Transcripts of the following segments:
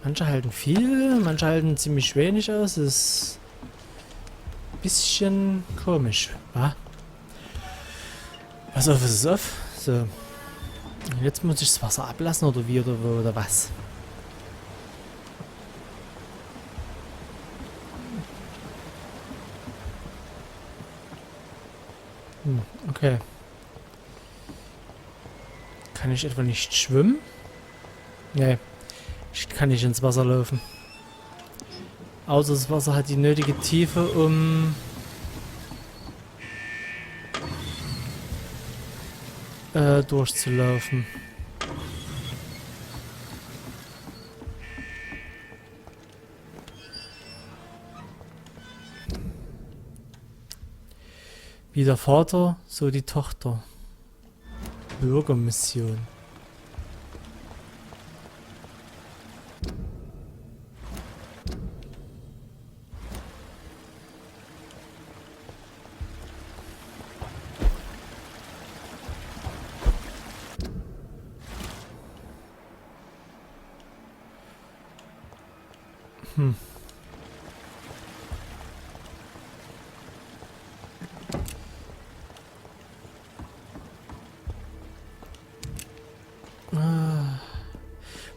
Manche halten viel, manche halten ziemlich wenig aus. Das ist ein bisschen komisch. Ah. Was auf ist auf. So. Und jetzt muss ich das Wasser ablassen oder wie oder was? Okay. Kann ich etwa nicht schwimmen? Nee. Ich kann nicht ins Wasser laufen. Außer das Wasser hat die nötige Tiefe, um durchzulaufen. Wie der Vater, so die Tochter. Bürgermission.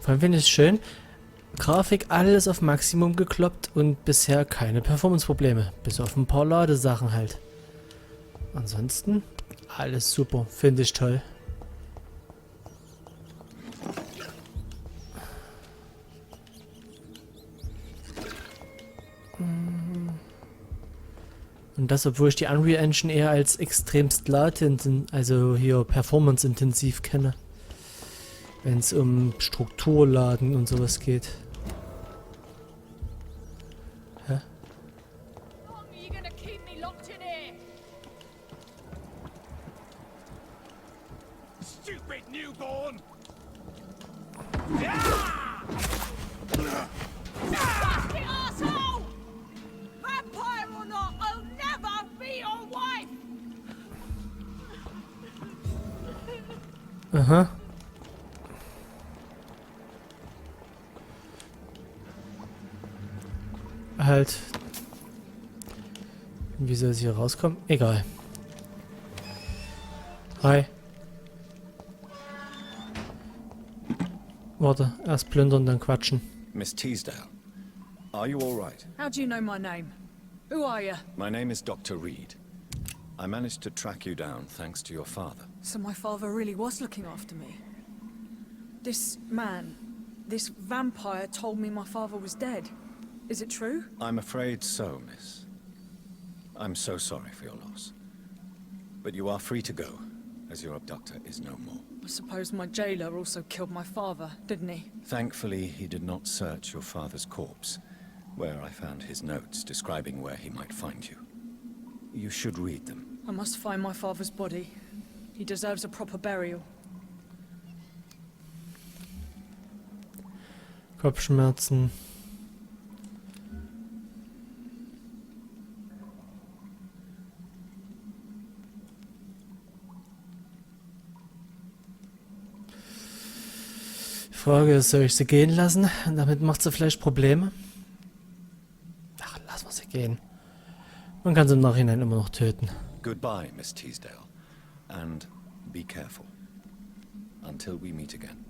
Vor allem finde ich es schön. Grafik alles auf Maximum gekloppt und bisher keine Performance-Probleme. Bis auf ein paar Ladesachen halt. Ansonsten alles super. Finde ich toll. Und das, obwohl ich die Unreal Engine eher als extremst also hier performance-intensiv kenne. Wenn es um Strukturladen und sowas geht. Hä? Stupid newborn! Bastard asshole! Vampire or not, I'll never be your wife! Aha. Halt. Wie soll es hier rauskommen? Egal. Hi. Warte, erst plündern, dann quatschen. Miss Teasdale, are you all right? How do you know my name? Who are you? My name is Dr. Reed. I managed to track you down thanks to your father. So my father really was looking after me. This man, this vampire told me my father was dead. Is it true? I'm afraid so, miss. I'm so sorry for your loss. But you are free to go, as your abductor is no more. I suppose my jailer also killed my father, didn't he? Thankfully, he did not search your father's corpse, where I found his notes describing where he might find you. You should read them. I must find my father's body. He deserves a proper burial. Kopfschmerzen. Frage ist, soll ich sie gehen lassen? Damit macht sie vielleicht Probleme. Ach, lass mal sie gehen. Man kann sie im Nachhinein immer noch töten. Goodbye, Miss Teasdale. And be careful. Until we meet again.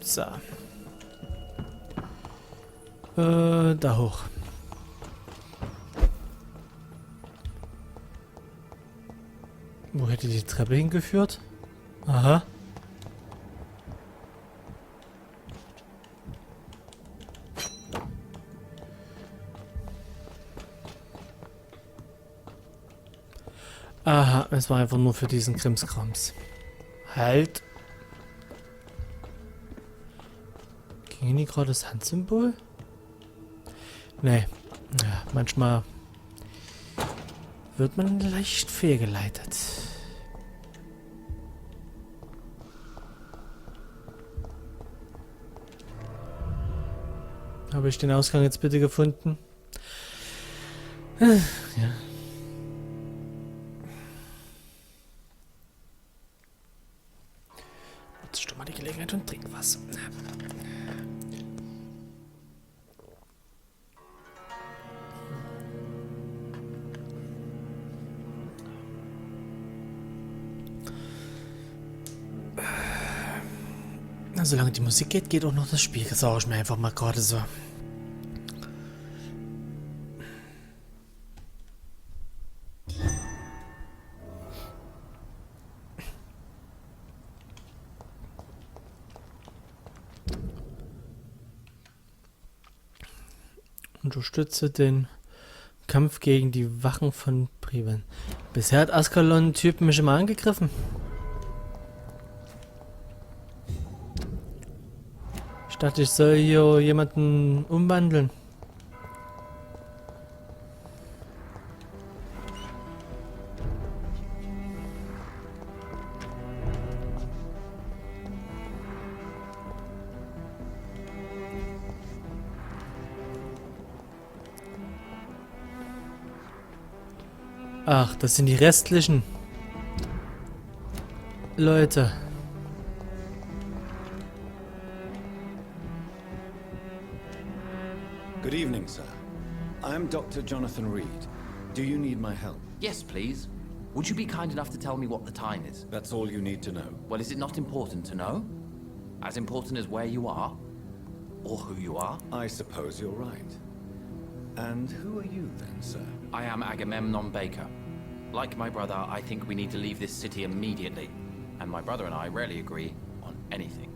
So. Da hoch. Wo hätte die Treppe hingeführt? Aha. Aha, es war einfach nur für diesen Krimskrams. Halt. Ging hier gerade das Handsymbol? Nee. Ja, manchmal wird man leicht fehlgeleitet. Habe ich den Ausgang jetzt bitte gefunden? Ja. Solange die Musik geht, geht auch noch das Spiel. Das sage ich mir einfach mal gerade so. Unterstütze den Kampf gegen die Wachen von Priven. Bisher hat Askalon-Typ mich immer angegriffen. Ich dachte, ich soll hier jemanden umwandeln. Ach, das sind die restlichen Leute. Good evening, sir. I'm Dr. Jonathan Reed. Do you need my help? Yes, please. Would you be kind enough to tell me what the time is? That's all you need to know. Well, is it not important to know? As important as where you are? Or who you are? I suppose you're right. And who are you then, sir? I am Agamemnon Baker. Like my brother, I think we need to leave this city immediately. And my brother and I rarely agree on anything.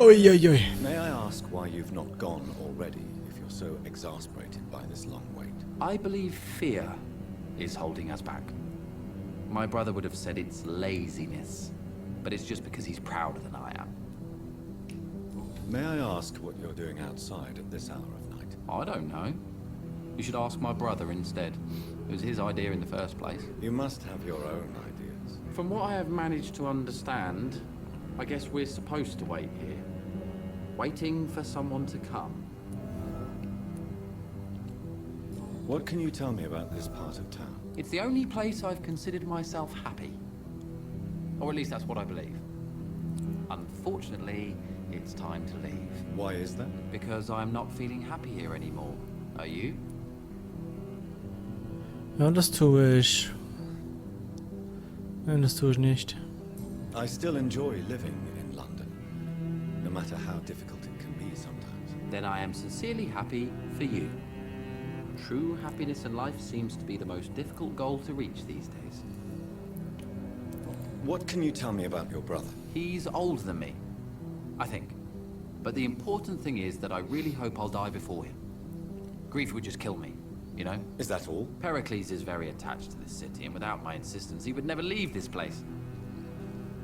Oi, oi, oi. May I ask why you've not gone already, if you're so exasperated by this long wait? I believe fear is holding us back. My brother would have said it's laziness, but it's just because he's prouder than I am. May I ask what you're doing outside at this hour of night? I don't know. You should ask my brother instead. It was his idea in the first place. You must have your own ideas. From what I have managed to understand, I guess we're supposed to wait here. Waiting for someone to come. What can you tell me about this part of town? It's the only place I've considered myself happy. Or at least that's what I believe. Unfortunately, it's time to leave. Why is that? Because I'm not feeling happy here anymore. Are you? Ja, das tue ich. Nein, das tue ich nicht. I still enjoy living in London, no matter how difficult it can be sometimes. Then I am sincerely happy for you. True happiness in life seems to be the most difficult goal to reach these days. What can you tell me about your brother? He's older than me, I think. But the important thing is that I really hope I'll die before him. Grief would just kill me, you know? Is that all? Pericles is very attached to this city, and without my insistence, he would never leave this place.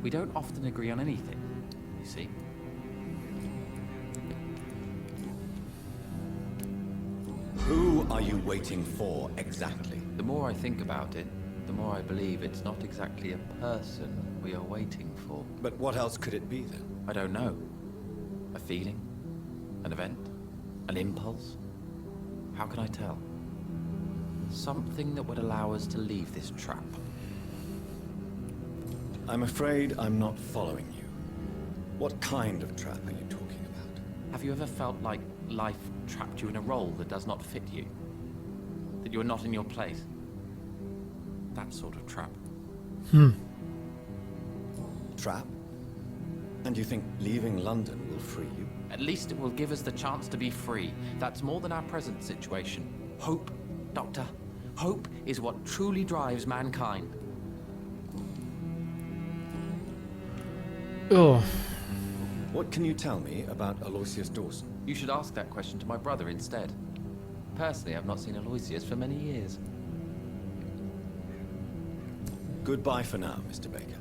We don't often agree on anything, you see? Who are you waiting for exactly? The more I think about it, the more I believe it's not exactly a person we are waiting for. But what else could it be then? I don't know. A feeling? An event? An impulse? How can I tell? Something that would allow us to leave this trap. I'm afraid I'm not following you. What kind of trap are you talking about? Have you ever felt like life trapped you in a role that does not fit you? That you're not in your place? That sort of trap. Trap? And you think leaving London will free you? At least it will give us the chance to be free. That's more than our present situation. Hope, Doctor. Hope is what truly drives mankind. Oh, What can you tell me about Aloysius Dawson? You should ask that question to my brother instead. Personally, I've not seen Aloysius for many years. Goodbye for now, Mr. Baker.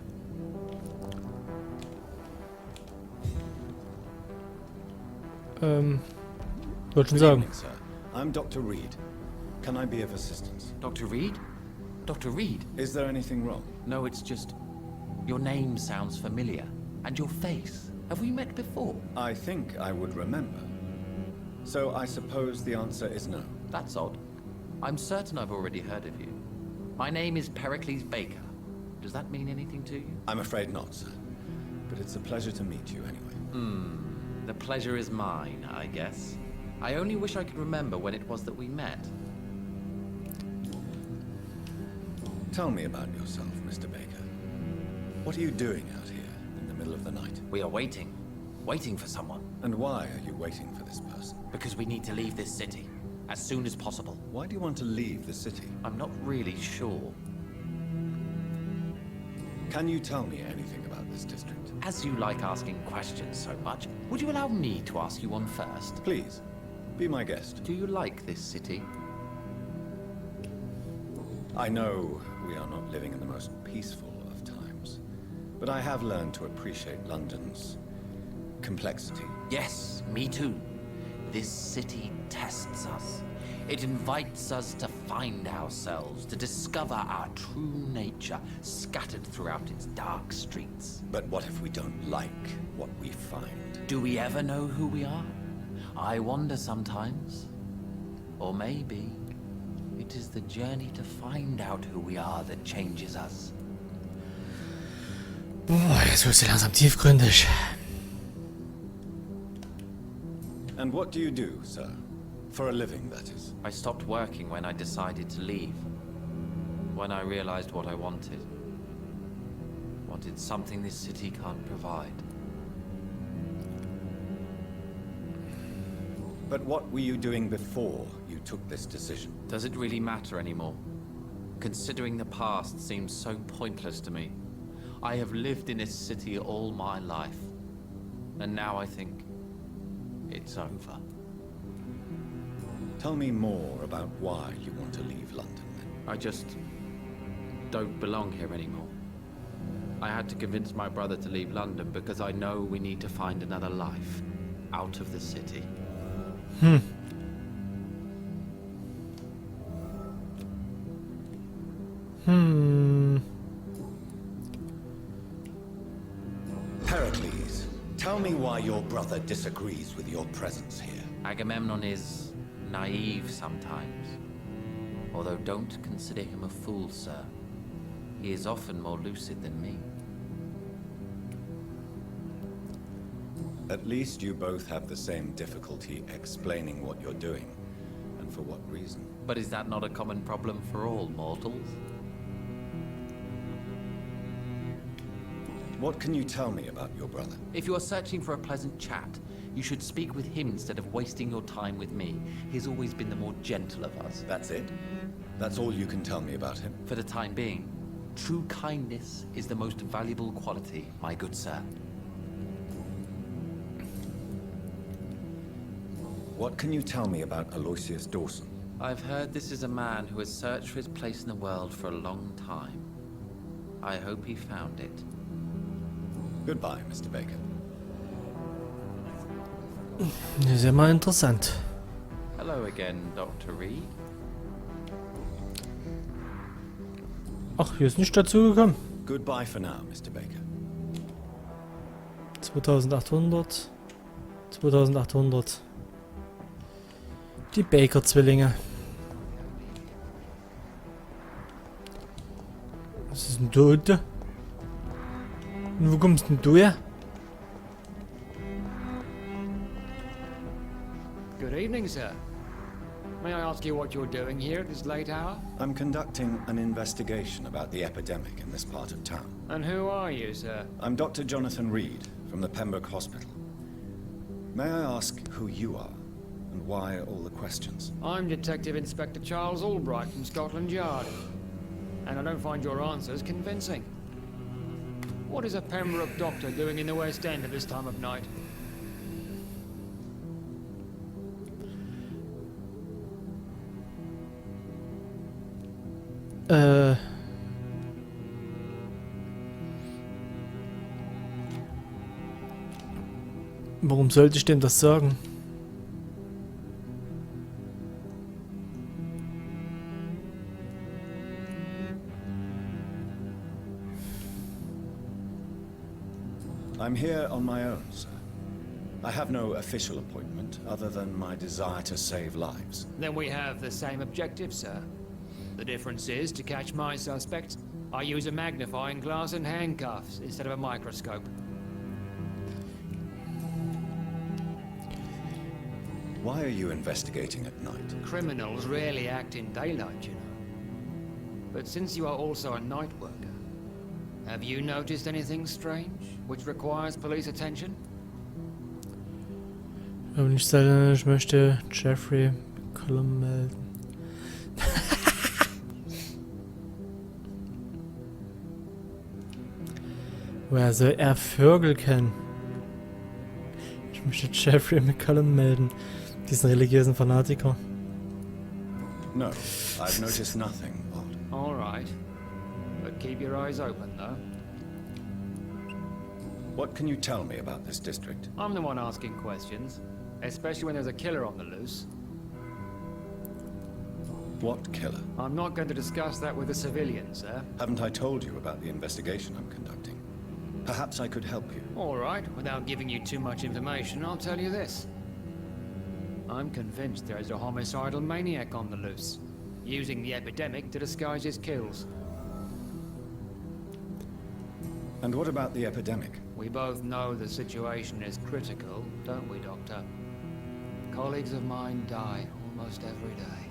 wollte schon Good sagen. evening, sir. I'm Dr. Reed. Can I be of assistance? Dr. Reed? Dr. Reed? Is there anything wrong? No, it's just... Your name sounds familiar. And your face. Have we met before? I think I would remember. So I suppose the answer is no. That's odd. I'm certain I've already heard of you. My name is Pericles Baker. Does that mean anything to you? I'm afraid not, sir. But it's a pleasure to meet you anyway. The pleasure is mine, I guess. I only wish I could remember when it was that we met. Tell me about yourself, Mr. Baker. What are you doing out here in the middle of the night? We are waiting. Waiting for someone. And why are you waiting for this person? Because we need to leave this city. As soon as possible. Why do you want to leave the city? I'm not really sure. Can you tell me anything about this district? As you like asking questions so much, would you allow me to ask you one first? Please, be my guest. Do you like this city? I know we are not living in the most peaceful of times, but I have learned to appreciate London's complexity. Yes, me too. This city tests us. It invites us to find ourselves, to discover our true nature scattered throughout its dark streets. But what if we don't like what we find? Do we ever know who we are? I wonder sometimes. Or maybe it is the journey to find out who we are that changes us. Boah, jetzt wird's ja langsam tiefgründig. And what do you do, sir? For a living, that is. I stopped working when I decided to leave. When I realized what I wanted. Wanted something this city can't provide. But what were you doing before you took this decision? Does it really matter anymore? Considering the past seems so pointless to me. I have lived in this city all my life. And now I think it's over. Tell me more about why you want to leave London, then. I just don't belong here anymore. I had to convince my brother to leave London because I know we need to find another life out of the city. Pericles, tell me why your brother disagrees with your presence here. Agamemnon is naive sometimes. Although don't consider him a fool, sir. He is often more lucid than me. At least you both have the same difficulty explaining what you're doing, and for what reason. But is that not a common problem for all mortals? What can you tell me about your brother? If you are searching for a pleasant chat, you should speak with him instead of wasting your time with me. He's always been the more gentle of us. That's it? That's all you can tell me about him? For the time being, true kindness is the most valuable quality, my good sir. What can you tell me about Aloysius Dawson? I've heard this is a man who has searched for his place in the world for a long time. I hope he found it. Goodbye, Mr. Baker. Das ist ja mal interessant. Hello again, Dr. Reed. Ach, hier ist nicht dazu gekommen. Goodbye for now, Mr. Baker. 2800. 2800. Die Baker-Zwillinge. Was ist denn da unten? Und wo kommst denn du her? Good evening, sir. May I ask you what you're doing here at this late hour? I'm conducting an investigation about the epidemic in this part of town. And who are you, sir? I'm Dr. Jonathan Reed from the Pembroke Hospital. May I ask who you are and why all the questions? I'm Detective Inspector Charles Albright from Scotland Yard. And I don't find your answers convincing. What is a Pembroke doctor doing in the West End at this time of night? Warum sollte ich denn das sagen? I'm here on my own, sir. I have no official appointment other than my desire to save lives. Then we have the same objective, sir. The difference is, to catch my suspects, I use a magnifying glass and handcuffs instead of a microscope. Why are you investigating at night? Criminals rarely act in daylight, you know. But since you are also a night worker, have you noticed anything strange which requires police attention? Aber nicht selten, ich möchte Jeffrey McCollum melden. Woher soll er Vögel kennen? Ich möchte Jeffrey McCollum melden. Diesen religiösen Fanatiker. No, I've noticed nothing odd. All right. But keep your eyes open, though. What can you tell me about this district? I'm the one asking questions, especially when there's a killer on the loose. What killer? I'm not going to discuss that with the civilians, sir. Haven't I told you about the investigation I'm conducting? Perhaps I could help you. All right, without giving you too much information, I'll tell you this. I'm convinced there is a homicidal maniac on the loose, using the epidemic to disguise his kills. And what about the epidemic? We both know the situation is critical, don't we, Doctor? Colleagues of mine die almost every day.